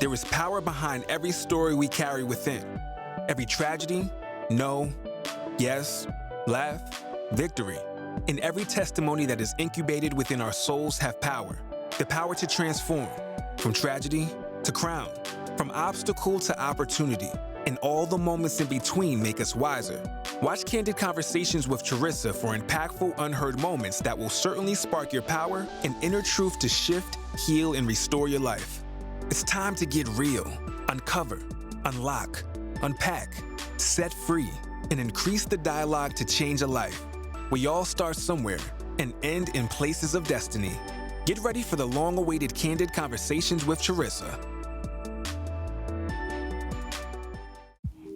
There is power behind every story we carry within. Every tragedy, no, yes, laugh, victory. And every testimony that is incubated within our souls have power. The power to transform, from tragedy to crown, from obstacle to opportunity. And all the moments in between make us wiser. Watch Candid Conversations with Charissa for impactful, unheard moments that will certainly spark your power and inner truth to shift, heal, and restore your life. It's time to get real, uncover, unlock, unpack, set free, and increase the dialogue to change a life. We all start somewhere and end in places of destiny. Get ready for the long-awaited Candid Conversations with Charissa.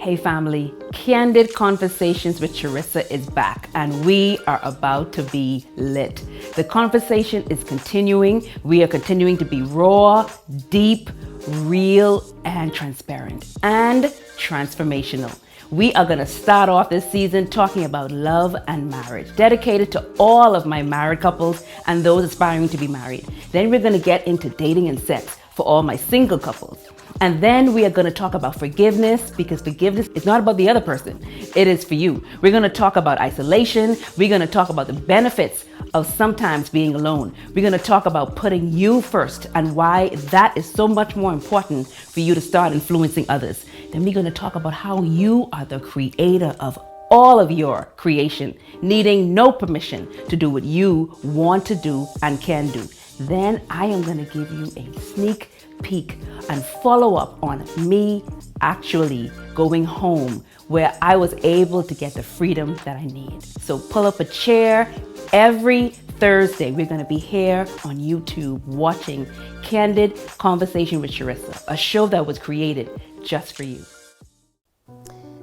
Hey family, Candid Conversations with Charissa is back and we are about to be lit. The conversation is continuing. We are continuing to be raw, deep, real, and transparent and transformational. We are going to start off this season talking about love and marriage, dedicated to all of my married couples and those aspiring to be married. Then we're going to get into dating and sex for all my single couples. And then we are going to talk about forgiveness, because forgiveness is not about the other person. It is for you. We're going to talk about isolation. We're going to talk about the benefits of sometimes being alone. We're going to talk about putting you first and why that is so much more important for you to start influencing others. Then we're going to talk about how you are the creator of all of your creation, needing no permission to do what you want to do and can do. Then I am going to give you a sneak peek and follow up on me actually going home, where I was able to get the freedom that I need. So pull up a chair. Every Thursday, we're going to be here on YouTube watching Candid Conversation with Charissa, a show that was created just for you.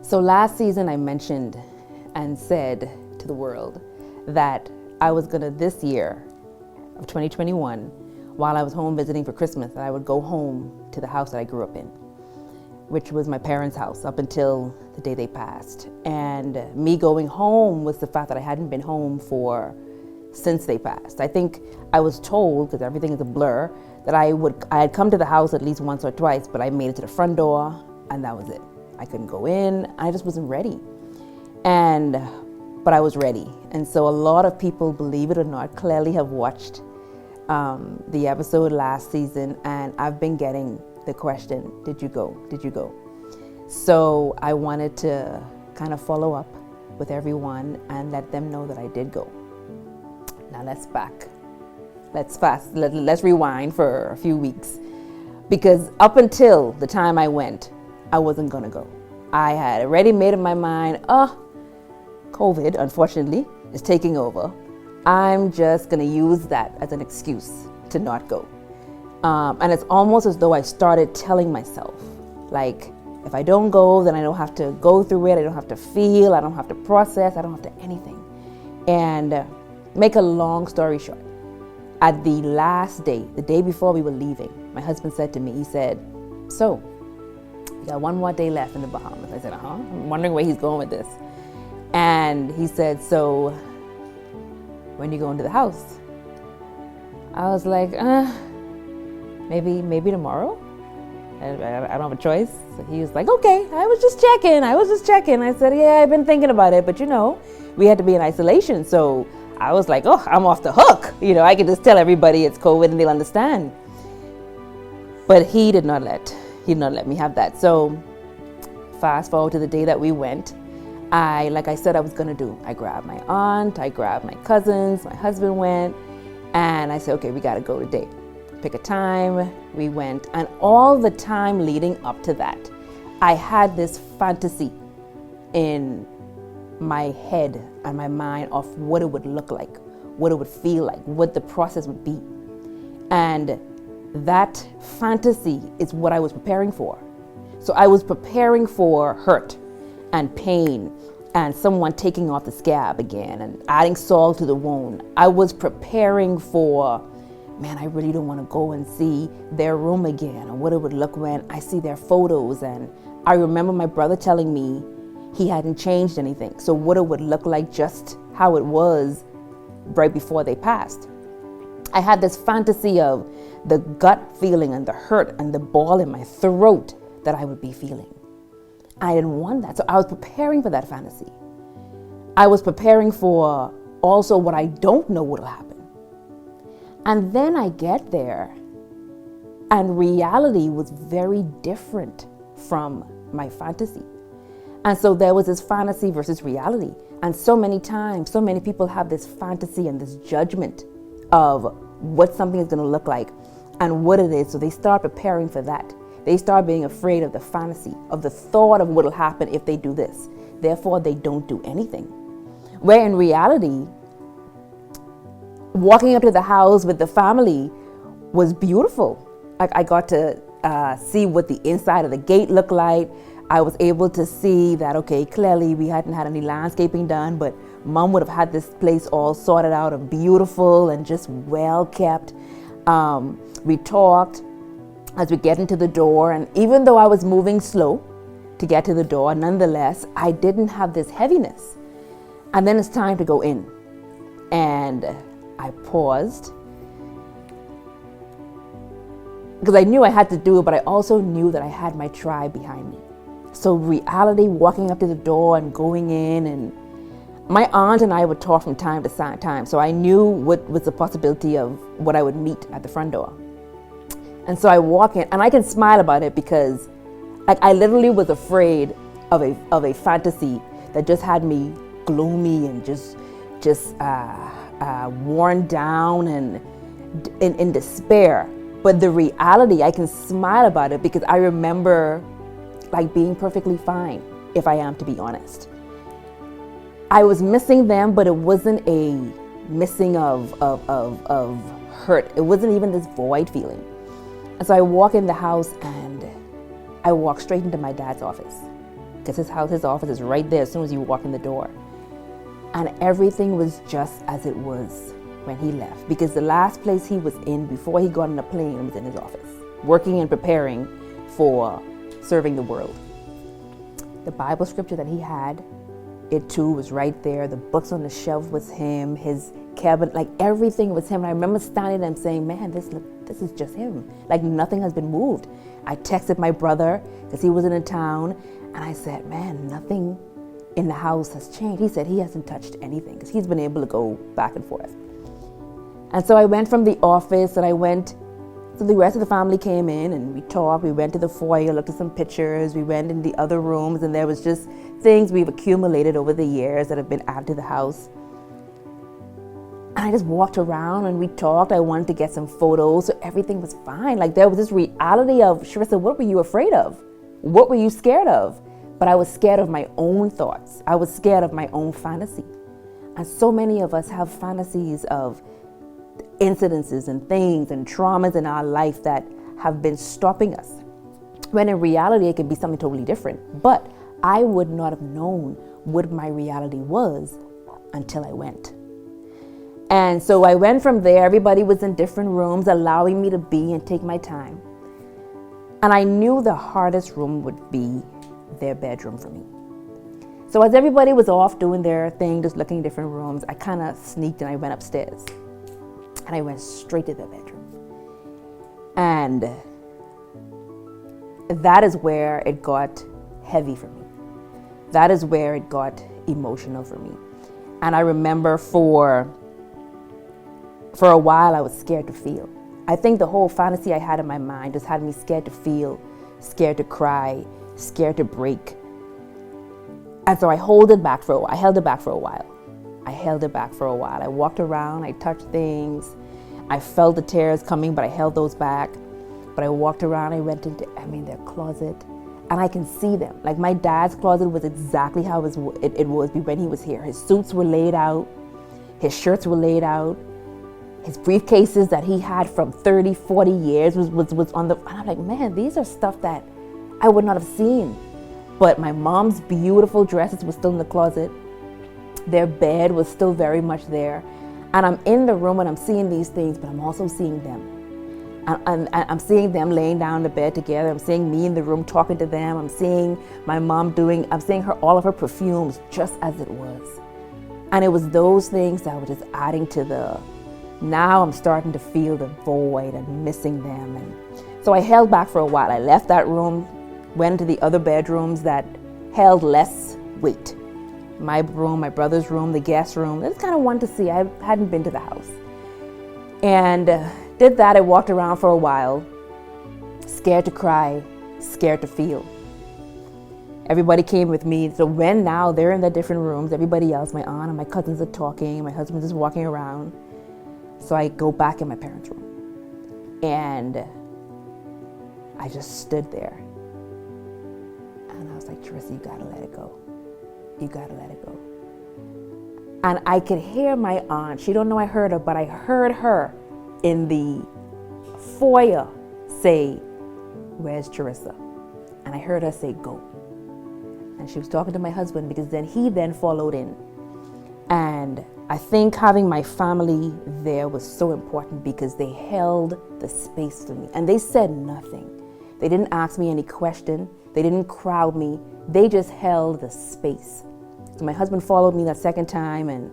So last season, I mentioned and said to the world that I was going to, this year of 2021, while I was home visiting for Christmas, that I would go home to the house that I grew up in, which was my parents' house up until the day they passed. And me going home was the fact that I hadn't been home since they passed. I think I was told, because everything is a blur, that I had come to the house at least once or twice, but I made it to the front door and that was it. I couldn't go in. I just wasn't ready. But I was ready. And so a lot of people, believe it or not, clearly have watched the episode last season, and I've been getting the question, did you go? Did you go? So I wanted to kind of follow up with everyone and let them know that I did go. Now let's rewind for a few weeks, because up until the time I went, I wasn't gonna go. I had already made up my mind, COVID, unfortunately, is taking over. I'm just going to use that as an excuse to not go. And it's almost as though I started telling myself, like, if I don't go, then I don't have to go through it. I don't have to feel. I don't have to process. I don't have to anything. And make a long story short, at the last day, the day before we were leaving, my husband said to me, he said, so, you got one more day left in the Bahamas. I said, I'm wondering where he's going with this. And he said, so, when you go into the house? I was like, maybe tomorrow. I don't have a choice. So he was like, okay, I was just checking. I said, yeah, I've been thinking about it, but we had to be in isolation. So I was like, I'm off the hook. I could just tell everybody it's COVID and they'll understand. But he did not let me have that. So fast forward to the day that we went. Like I said I was going to do, I grabbed my aunt, I grabbed my cousins, my husband went, and I said, okay, we got to go today. Pick a time, we went, and all the time leading up to that, I had this fantasy in my head and my mind of what it would look like, what it would feel like, what the process would be. And that fantasy is what I was preparing for. So I was preparing for hurt and pain and someone taking off the scab again and adding salt to the wound. I was preparing for, man, I really don't want to go and see their room again, or what it would look when I see their photos. And I remember my brother telling me he hadn't changed anything. So what it would look like, just how it was right before they passed. I had this fantasy of the gut feeling and the hurt and the ball in my throat that I would be feeling. I didn't want that. So I was preparing for that fantasy. I was preparing for also what I don't know what will happen. And then I get there, and reality was very different from my fantasy. And so there was this fantasy versus reality. And so many times, so many people have this fantasy and this judgment of what something is going to look like and what it is. So they start preparing for that. They start being afraid of the fantasy, of the thought of what will happen if they do this. Therefore, they don't do anything. Where in reality, walking up to the house with the family was beautiful. I got to see what the inside of the gate looked like. I was able to see that, okay, clearly we hadn't had any landscaping done, but Mom would have had this place all sorted out and beautiful and just well kept. We talked as we get into the door, and even though I was moving slow to get to the door, nonetheless, I didn't have this heaviness. And then it's time to go in. And I paused because I knew I had to do it, but I also knew that I had my tribe behind me. So reality, walking up to the door and going in, and my aunt and I would talk from time to time. So I knew what was the possibility of what I would meet at the front door. And so I walk in, and I can smile about it because I literally was afraid of a fantasy that just had me gloomy and just worn down and in despair. But the reality, I can smile about it because I remember being perfectly fine, if I am to be honest. I was missing them, but it wasn't a missing of hurt. It wasn't even this void feeling. And so I walk in the house and I walk straight into my dad's office because his office is right there as soon as you walk in the door. And everything was just as it was when he left, because the last place he was in before he got on a plane was in his office, working and preparing for serving the world. The Bible scripture that he had, it too was right there. The books on the shelf was him, his cabinet, everything was him. And I remember standing there and saying, man, this is just him. Nothing has been moved. I texted my brother because he wasn't in town, and I said, man, nothing in the house has changed. He said he hasn't touched anything because he's been able to go back and forth. And so I went from the office and so the rest of the family came in and we talked. We went to the foyer, looked at some pictures. We went in the other rooms, and there was just things we've accumulated over the years that have been added to the house. And I just walked around and we talked. I wanted to get some photos, so everything was fine. There was this reality of, Charissa, what were you afraid of? What were you scared of? But I was scared of my own thoughts. I was scared of my own fantasy. And so many of us have fantasies of incidences and things and traumas in our life that have been stopping us, when in reality it could be something totally different. But I would not have known what my reality was until I went. And so I went from there. Everybody was in different rooms, allowing me to be and take my time. And I knew the hardest room would be their bedroom for me. So as everybody was off doing their thing, just looking in different rooms, I kind of sneaked and I went upstairs. And I went straight to their bedroom. And that is where it got heavy for me. That is where it got emotional for me. And I remember for a while I was scared to feel. I think the whole fantasy I had in my mind just had me scared to feel, scared to cry, scared to break. And so I held it back for a while. I held it back for a while. I walked around, I touched things. I felt the tears coming, but I held those back. But I walked around, I went into, their closet, and I can see them. My dad's closet was exactly how it was when he was here. His suits were laid out, his shirts were laid out, his briefcases that he had from 30, 40 years was on the, and I'm like, man, these are stuff that I would not have seen. But my mom's beautiful dresses were still in the closet. Their bed was still very much there. And I'm in the room and I'm seeing these things, but I'm also seeing them. And I'm seeing them laying down in the bed together. I'm seeing me in the room talking to them. I'm seeing my mom I'm seeing all of her perfumes just as it was. And it was those things that were just adding to the now I'm starting to feel the void and missing them. And so I held back for a while. I left that room, went into the other bedrooms that held less weight. My room, my brother's room, the guest room. I just kind of wanted to see. I hadn't been to the house. And did that. I walked around for a while, scared to cry, scared to feel. Everybody came with me. So when now they're in their different rooms, everybody else, my aunt and my cousins are talking, my husband's just walking around. So I go back in my parents' room. And I just stood there. And I was like, Charissa, you gotta let it go. You gotta let it go. And I could hear my aunt. She don't know I heard her, but I heard her in the foyer say, where's Charissa? And I heard her say, go. And she was talking to my husband because then he followed in. And I think having my family there was so important because they held the space for me. And they said nothing. They didn't ask me any question. They didn't crowd me. They just held the space. So my husband followed me that second time, and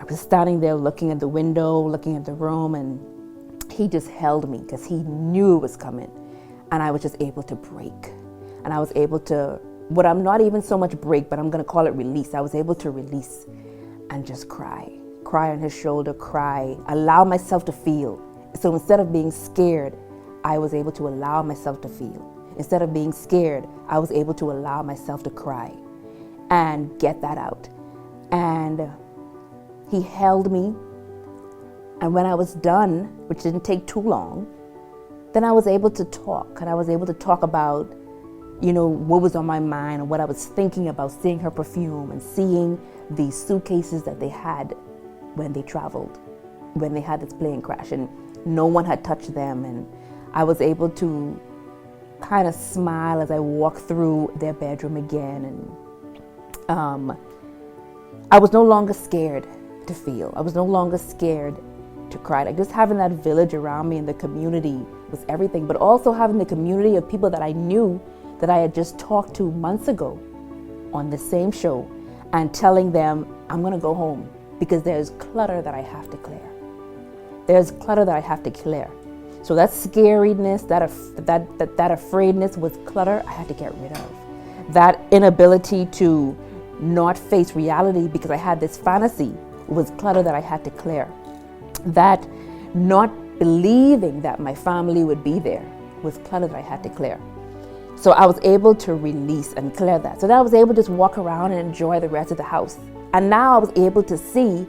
I was standing there looking at the window, looking at the room, and he just held me because he knew it was coming. And I was just able to break. And I was able to, what I'm not even so much break, but I'm going to call it release. I was able to release and just cry on his shoulder, cry, allow myself to feel. So instead of being scared, I was able to allow myself to feel. Instead of being scared, I was able to allow myself to cry and get that out. And he held me. And when I was done, which didn't take too long, then I was able to talk. And I was able to talk about, what was on my mind and what I was thinking about, seeing her perfume and seeing the suitcases that they had when they traveled, when they had this plane crash, and no one had touched them. And I was able to kind of smile as I walked through their bedroom again. And I was no longer scared to feel. I was no longer scared to cry. Like just having that village around me and the community was everything, but also having the community of people that I knew that I had just talked to months ago on the same show and telling them, I'm going to go home because there's clutter that I have to clear. There's clutter that I have to clear. So that scariness, that afraidness was clutter I had to get rid of. That inability to not face reality because I had this fantasy was clutter that I had to clear. That not believing that my family would be there was clutter that I had to clear. So I was able to release and clear that. So that I was able to just walk around and enjoy the rest of the house. And now I was able to see,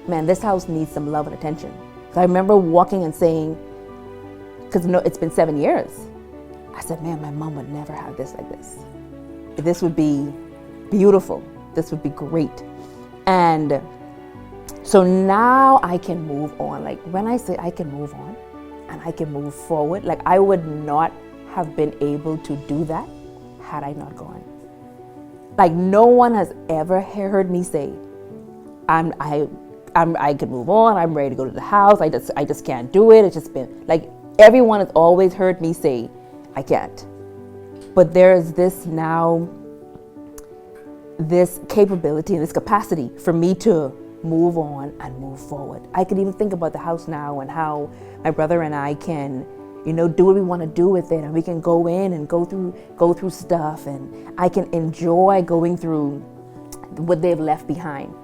man, this house needs some love and attention. So I remember walking and saying, because it's been 7 years, I said, man, my mom would never have this like this. This would be beautiful. This would be great. And so now I can move on. Like when I say I can move on and I can move forward, like I would not have been able to do that had I not gone. Like no one has ever heard me say, I can move on, I'm ready to go to the house, I just can't do it. It's just been like everyone has always heard me say, I can't. But there's this now, this capability and this capacity for me to move on and move forward. I can even think about the house now and how my brother and I can, do what we want to do with it, and we can go in and go through stuff, and I can enjoy going through what they've left behind.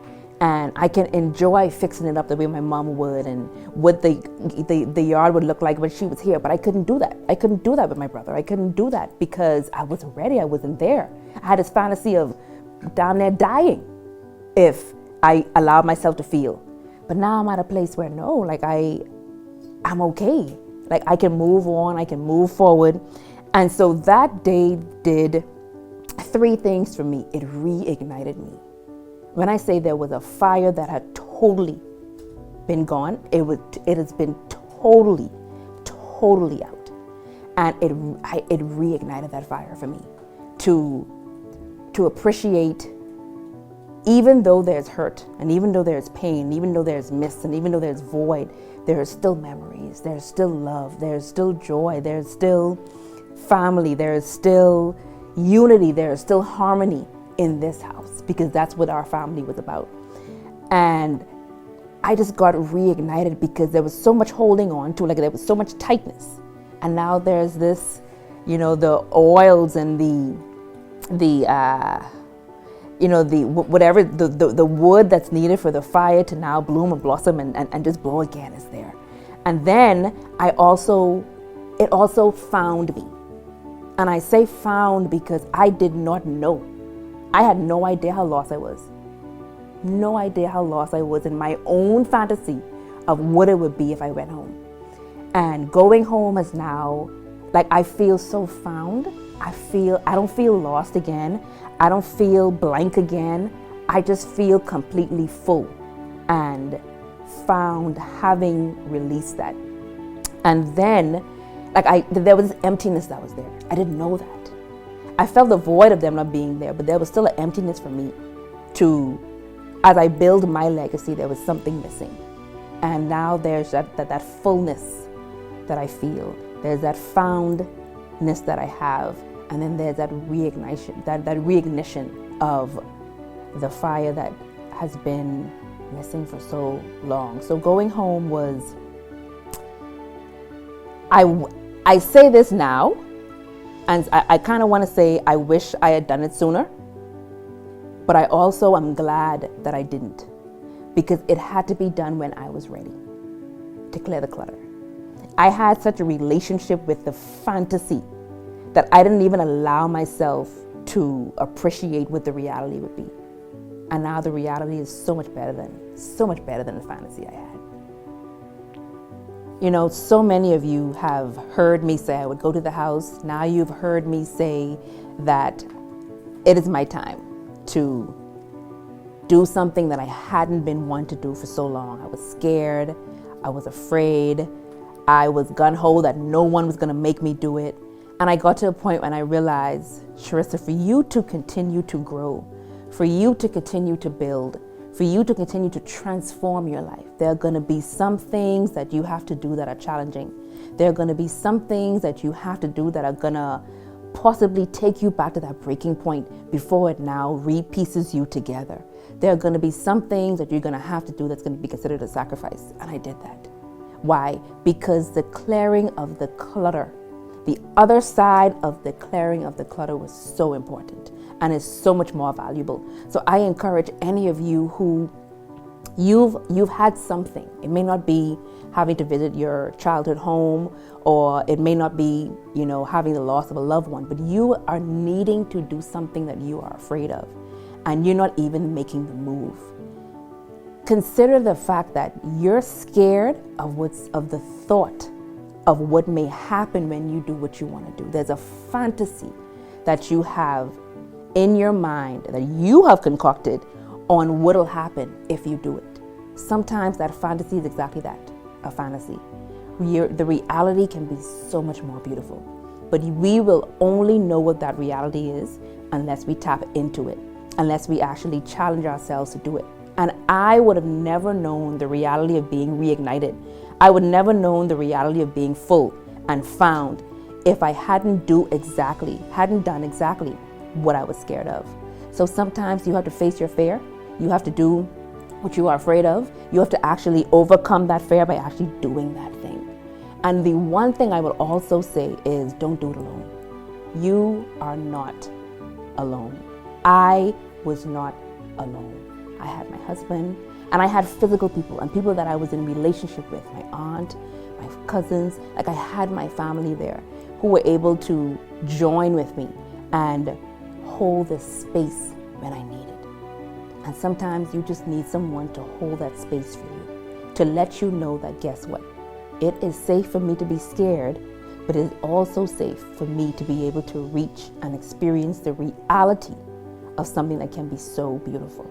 And I can enjoy fixing it up the way my mom would and what the yard would look like when she was here. But I couldn't do that. I couldn't do that with my brother. I couldn't do that because I wasn't ready. I wasn't there. I had this fantasy of down there dying if I allowed myself to feel. But now I'm at a place where no, like I'm okay. Like I can move on, I can move forward. And so that day did 3 things for me. It reignited me. When I say there was a fire that had totally been gone, it has been totally out. And it reignited that fire for me to appreciate, even though there's hurt, and even though there's pain, even though there's miss, and even though there's void, there are still memories, there's still love, there's still joy, there's still family, there's still unity, there's still harmony in this house, because that's what our family was about. And I just got reignited because there was so much holding on to, like there was so much tightness. And now there's this, the oils and the whatever, the wood that's needed for the fire to now bloom and blossom and just blow again is there. And then it also found me. And I say found because I did not know. I had no idea how lost I was. No idea how lost I was in my own fantasy of what it would be if I went home. And going home is now, like, I feel so found. I don't feel lost again. I don't feel blank again. I just feel completely full and found, having released that. And then, there was this emptiness that was there. I didn't know that. I felt the void of them not being there, but there was still an emptiness for me as I build my legacy, there was something missing. And now there's that fullness that I feel. There's that foundness that I have. And then there's that reignition, that reignition of the fire that has been missing for so long. So going home was, I say this now, and I kind of want to say I wish I had done it sooner. But I also am glad that I didn't, because it had to be done when I was ready to clear the clutter. I had such a relationship with the fantasy that I didn't even allow myself to appreciate what the reality would be. And now the reality is so much better than the fantasy I had. So many of you have heard me say I would go to the house. Now you've heard me say that it is my time to do something that I hadn't been one to do for so long. I was scared, I was afraid, I was gung-ho that no one was gonna make me do it. And I got to a point when I realized, Charissa, for you to continue to grow, for you to continue to build, for you to continue to transform your life, there are gonna be some things that you have to do that are challenging. There are gonna be some things that you have to do that are gonna possibly take you back to that breaking point before it now re-pieces you together. There are going to be some things that you're going to have to do that's going to be considered a sacrifice. And I did that. Why? Because the clearing of the clutter, the other side of the clearing of the clutter was so important and is so much more valuable. So I encourage any of you who you've had something. It may not be having to visit your childhood home, or it may not be, having the loss of a loved one, but you are needing to do something that you are afraid of, and you're not even making the move. Consider the fact that you're scared of the thought of what may happen when you do what you want to do. There's a fantasy that you have in your mind that you have concocted on what'll happen if you do it. Sometimes that fantasy is exactly that, a fantasy. The reality can be so much more beautiful, but we will only know what that reality is unless we tap into it, unless we actually challenge ourselves to do it. And I would have never known the reality of being reignited. I would never known the reality of being full and found if I hadn't done exactly what I was scared of. So sometimes you have to face your fear. You have to do what you are afraid of. You have to actually overcome that fear by actually doing that thing. And the one thing I would also say is, don't do it alone. You are not alone. I was not alone. I had my husband, and I had physical people and people that I was in relationship with, my aunt, my cousins. Like, I had my family there who were able to join with me and hold the space when I needed. And sometimes you just need someone to hold that space for you, to let you know that, guess what? It is safe for me to be scared, but it is also safe for me to be able to reach and experience the reality of something that can be so beautiful.